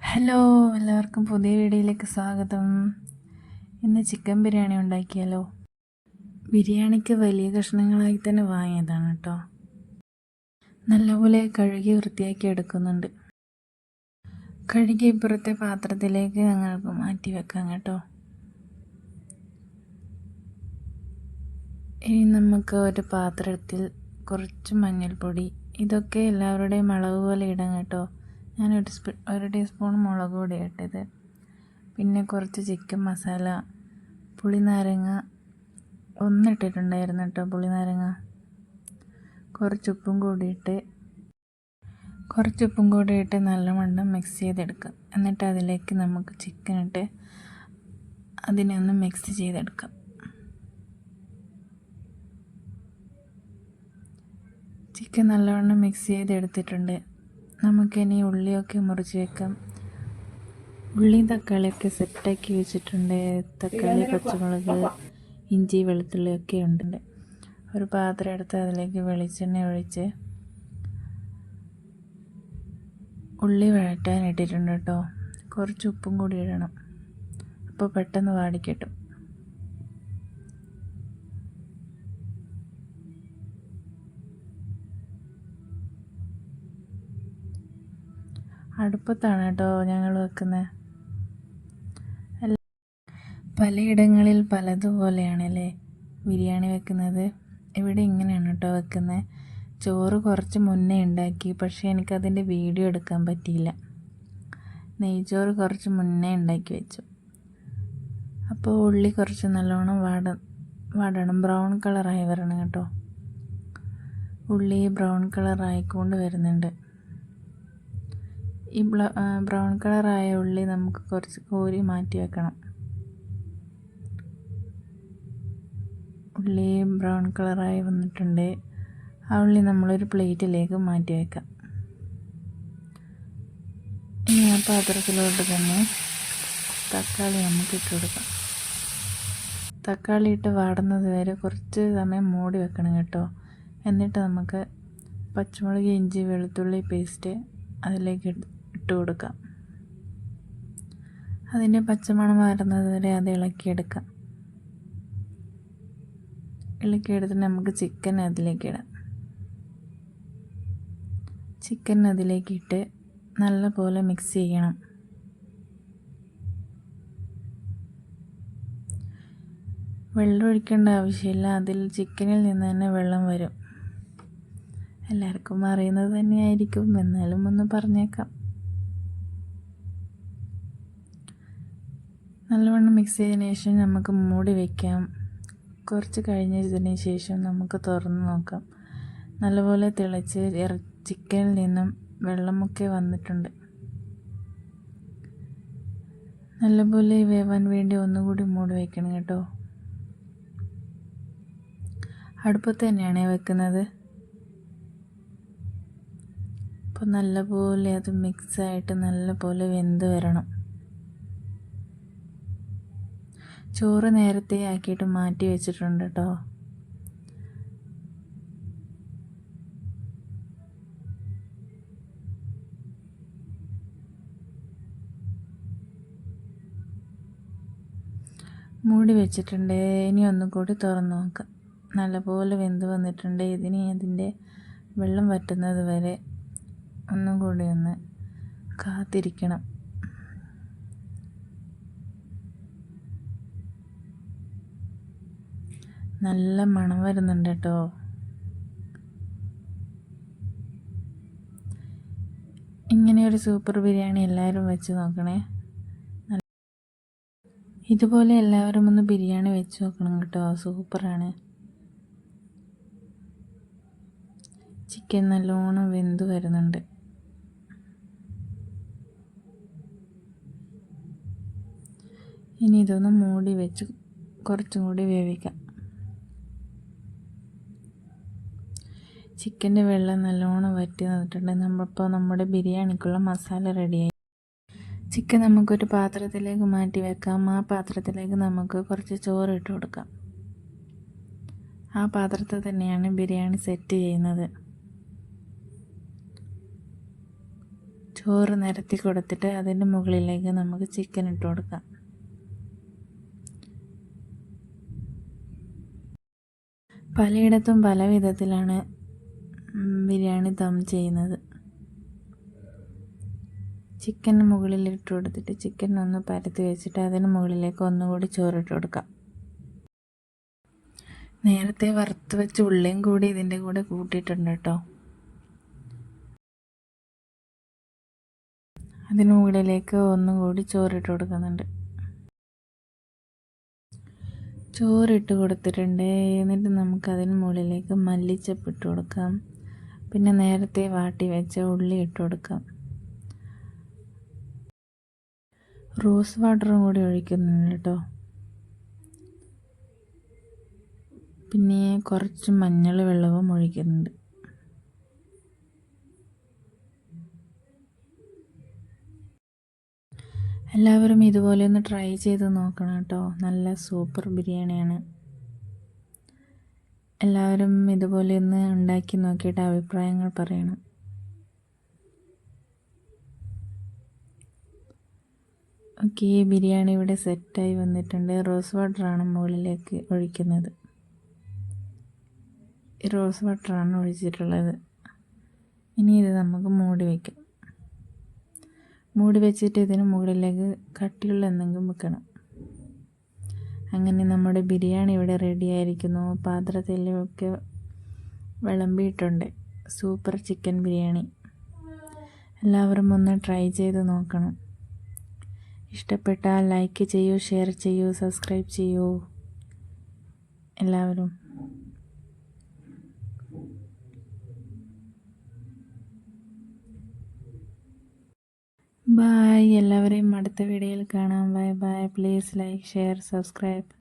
Hello, എല്ലാവർക്കും പുതിയ വീഡിയോയിലേക്ക് സ്വാഗതം. ഇന്ന് ചിക്കൻ ബിരിയാണി ഉണ്ടാക്കിയാലോ. ബിരിയാണിക്ക് വലിയ കഷ്ണങ്ങളായി തന്നെ വാങ്ങിയതാണ് കേട്ടോ. നല്ലപോലെ കഴുകി വൃത്തിയാക്കി എടുക്കുന്നുണ്ട്. കഴുകി ഇപ്പുറത്തെ പാത്രത്തിലേക്ക് ഞങ്ങൾക്ക് മാറ്റി വെക്കാം കേട്ടോ. ഇനി നമുക്ക് ഒരു പാത്രത്തിൽ കുറച്ച് മഞ്ഞൾപ്പൊടി, ഇതൊക്കെ എല്ലാവരുടെയും അളവ് പോലെ ഇടാം കേട്ടോ. ഞാൻ ഒരു ടീസ്പൂൺ മുളക് പൊടി ഇട്ടത്, പിന്നെ കുറച്ച് ചിക്കൻ മസാല, പുളിനാരങ്ങ ഒന്നിട്ടിട്ടുണ്ടായിരുന്നു കേട്ടോ. പുളിനാരങ്ങ കുറച്ച് ഉപ്പും കൂടി ഇട്ട് നല്ലവണ്ണം മിക്സ് ചെയ്തെടുക്കാം. എന്നിട്ട് അതിലേക്ക് നമുക്ക് ചിക്കൻ ഇട്ട് അതിനെ ഒന്ന് മിക്സ് ചെയ്തെടുക്കാം. ചിക്കൻ നല്ലവണ്ണം മിക്സ് ചെയ്തെടുത്തിട്ടുണ്ട്. നമുക്കിനി ഉള്ളിയൊക്കെ മുറിച്ച് വെക്കാം. ഉള്ളിയും തക്കാളിയൊക്കെ സെറ്റാക്കി വെച്ചിട്ടുണ്ട്. തക്കാളി, പച്ചമുളക്, ഇഞ്ചി, വെളുത്തുള്ളിയൊക്കെ ഉണ്ട്. ഒരു പാത്രം എടുത്ത് അതിലേക്ക് വെളിച്ചെണ്ണ ഒഴിച്ച് ഉള്ളി വഴറ്റാൻ ഇട്ടിട്ടുണ്ട് കേട്ടോ. കുറച്ച് ഉപ്പും കൂടി ഇടണം, അപ്പോൾ പെട്ടെന്ന് വാടിക്കിട്ടും. അടുപ്പത്താണ് കേട്ടോ ഞങ്ങൾ വെക്കുന്നത്. പലയിടങ്ങളിൽ പലതുപോലെയാണല്ലേ ബിരിയാണി വെക്കുന്നത്. ഇവിടെ ഇങ്ങനെയാണ് കേട്ടോ വെക്കുന്നത്. ചോറ് കുറച്ച് മുന്നേ ഉണ്ടാക്കി, പക്ഷേ എനിക്കതിൻ്റെ വീഡിയോ എടുക്കാൻ പറ്റിയില്ല. നെയ്ച്ചോറ് കുറച്ച് മുന്നേ ഉണ്ടാക്കി വെച്ചു. അപ്പോൾ ഉള്ളി കുറച്ച് നല്ലോണം വാടണം, ബ്രൗൺ കളറായി വരണം കേട്ടോ. ഉള്ളി ബ്രൗൺ കളറായിക്കൊണ്ട് വരുന്നുണ്ട്. ഈ ബ്രൗൺ കളറായ ഉള്ളി നമുക്ക് കുറച്ച് കോരി മാറ്റി വെക്കണം. ഉള്ളി ബ്രൗൺ കളറായി വന്നിട്ടുണ്ട്. ആ ഉള്ളി നമ്മളൊരു പ്ലേറ്റിലേക്ക് മാറ്റി വെക്കാം. ഇനി ആ പാത്രത്തിലോട്ട് തന്നെ തക്കാളി നമുക്ക് ഇട്ട് കൊടുക്കാം. തക്കാളി ഇട്ട് വാടുന്നത് വരെ കുറച്ച് സമയം മൂടി വെക്കണം കേട്ടോ. എന്നിട്ട് നമുക്ക് പച്ചമുളക്, ഇഞ്ചി, വെളുത്തുള്ളി പേസ്റ്റ് അതിലേക്ക് ഇട്ട് കൊടുക്കാം. അതിൻ്റെ പച്ചമണം മാറുന്നത് വരെ അത് ഇളക്കിയെടുക്കാം. ഇളക്കിയെടുത്തിട്ട് നമുക്ക് ചിക്കൻ അതിലേക്കിടാം. ചിക്കൻ അതിലേക്കിട്ട് നല്ലപോലെ മിക്സ് ചെയ്യണം. വെള്ളം ഒഴിക്കേണ്ട ആവശ്യമില്ല, അതിൽ ചിക്കനിൽ നിന്ന് തന്നെ വെള്ളം വരും. എല്ലാവർക്കും അറിയുന്നത് തന്നെയായിരിക്കും, എന്നാലും ഒന്ന് പറഞ്ഞേക്കാം. നല്ലവണ്ണം മിക്സ് ചെയ്തതിന് ശേഷം നമുക്ക് മൂടി വയ്ക്കാം. കുറച്ച് കഴിഞ്ഞതിന് ശേഷം നമുക്ക് തുറന്ന് നോക്കാം. നല്ലപോലെ തിളച്ച് ചിക്കനിൽ നിന്നും വെള്ളമൊക്കെ വന്നിട്ടുണ്ട്. നല്ലപോലെ വേവാൻ വേണ്ടി ഒന്നുകൂടി മൂടി വയ്ക്കണം കേട്ടോ. അടുപ്പത്ത് തന്നെയാണ് വെക്കുന്നത്. അപ്പോൾ നല്ലപോലെ അത് മിക്സായിട്ട് നല്ലപോലെ വെന്ത് വരണം. ചോറ് നേരത്തെ ആക്കിയിട്ട് മാറ്റി വെച്ചിട്ടുണ്ട് കേട്ടോ. മൂടി വെച്ചിട്ടുണ്ട്. ഇനി ഒന്നുകൂടി തുറന്ന് നോക്കാം. നല്ലപോലെ വെന്ത് വന്നിട്ടുണ്ട്. ഇതിനി അതിൻ്റെ വെള്ളം വറ്റുന്നത് വരെ ഒന്നും കൂടി ഒന്ന് കാത്തിരിക്കണം. നല്ല മണം വരുന്നുണ്ട് കേട്ടോ. ഇങ്ങനെ ഒരു സൂപ്പർ ബിരിയാണി എല്ലാവരും വെച്ച് നോക്കണേ. ഇതുപോലെ എല്ലാവരും ഒന്ന് ബിരിയാണി വെച്ച് നോക്കണം കേട്ടോ. സൂപ്പറാണ്. ചിക്കൻ നല്ലോണം വെന്ത് വരുന്നുണ്ട്. ഇനി ഇതൊന്ന് മൂടി വെച്ച് കുറച്ചും കൂടി വേവിക്കാം. ചിക്കൻ്റെ വെള്ളം നല്ലോണം വറ്റി നിന്നിട്ടുണ്ട്. നമ്മുടെ ബിരിയാണിക്കുള്ള മസാല റെഡിയായി. ചിക്കൻ നമുക്കൊരു പാത്രത്തിലേക്ക് മാറ്റി വെക്കാം. ആ പാത്രത്തിലേക്ക് നമുക്ക് കുറച്ച് ചോറ് ഇട്ട് കൊടുക്കാം. ആ പാത്രത്തിൽ തന്നെയാണ് ബിരിയാണി സെറ്റ് ചെയ്യുന്നത്. ചോറ് നിരത്തി കൊടുത്തിട്ട് അതിൻ്റെ മുകളിലേക്ക് നമുക്ക് ചിക്കൻ ഇട്ട് കൊടുക്കാം. പലയിടത്തും പല വിധത്തിലാണ് ബിരിയാണി ദം ചെയ്യുന്നത്. ചിക്കന് മുകളിൽ ഇട്ട് കൊടുത്തിട്ട് ചിക്കൻ ഒന്ന് പരത്തി വെച്ചിട്ട് അതിന് മുകളിലേക്ക് ഒന്നുകൂടി ചോറിട്ട് കൊടുക്കാം. നേരത്തെ വറുത്ത് വെച്ച ഉള്ളിയും കൂടി ഇതിൻ്റെ കൂടെ കൂട്ടിയിട്ടുണ്ട് കേട്ടോ. അതിന് മുകളിലേക്ക് ഒന്നും കൂടി ചോറിട്ട് കൊടുക്കുന്നുണ്ട്. ചോറിട്ട് കൊടുത്തിട്ടുണ്ട്. എന്നിട്ട് നമുക്കതിന് മുകളിലേക്ക് മല്ലിച്ചപ്പ് ഇട്ട് കൊടുക്കാം. പിന്നെ നേരത്തെ വാട്ടി വെച്ച ഉള്ളി ഇട്ട് കൊടുക്കാം. റോസ് വാട്ടറും കൂടി ഒഴിക്കുന്നുണ്ട് കേട്ടോ. പിന്നെ കുറച്ച് മഞ്ഞൾ വെള്ളവും ഒഴിക്കുന്നുണ്ട്. എല്ലാവരും ഇതുപോലെ ഒന്ന് ട്രൈ ചെയ്ത് നോക്കണം കേട്ടോ. നല്ല സൂപ്പർ ബിരിയാണിയാണ്. എല്ലാവരും ഇതുപോലെ ഒന്ന് ഉണ്ടാക്കി നോക്കിയിട്ട് അഭിപ്രായങ്ങൾ പറയണം. ഓക്കെ, ബിരിയാണി ഇവിടെ സെറ്റായി വന്നിട്ടുണ്ട്. റോസ് വാട്ടറാണ് മുകളിലേക്ക് ഒഴിക്കുന്നത്. റോസ് വാട്ടറാണ് ഒഴിച്ചിട്ടുള്ളത്. ഇനി ഇത് നമുക്ക് മൂടി വയ്ക്കാം. മൂടി വെച്ചിട്ട് ഇതിന് മുകളിലേക്ക് കട്ടിയുള്ള എന്തെങ്കിലും വെക്കണം. അങ്ങനെ നമ്മുടെ ബിരിയാണി ഇവിടെ റെഡി ആയിരിക്കുന്നു. പാത്രത്തിലൊക്കെ വിളമ്പിയിട്ടുണ്ട്. Super chicken biryani. എല്ലാവരും ഒന്ന് ട്രൈ ചെയ്ത് നോക്കണം. ഇഷ്ടപ്പെട്ടാൽ ലൈക്ക് ചെയ്യൂ, ഷെയർ ചെയ്യൂ, സബ്സ്ക്രൈബ് ചെയ്യൂ എല്ലാവരും. ബൈ. എല്ലാവരെയും അടുത്ത വീഡിയോയിൽ കാണാം. Bye bye. Please like, share, subscribe.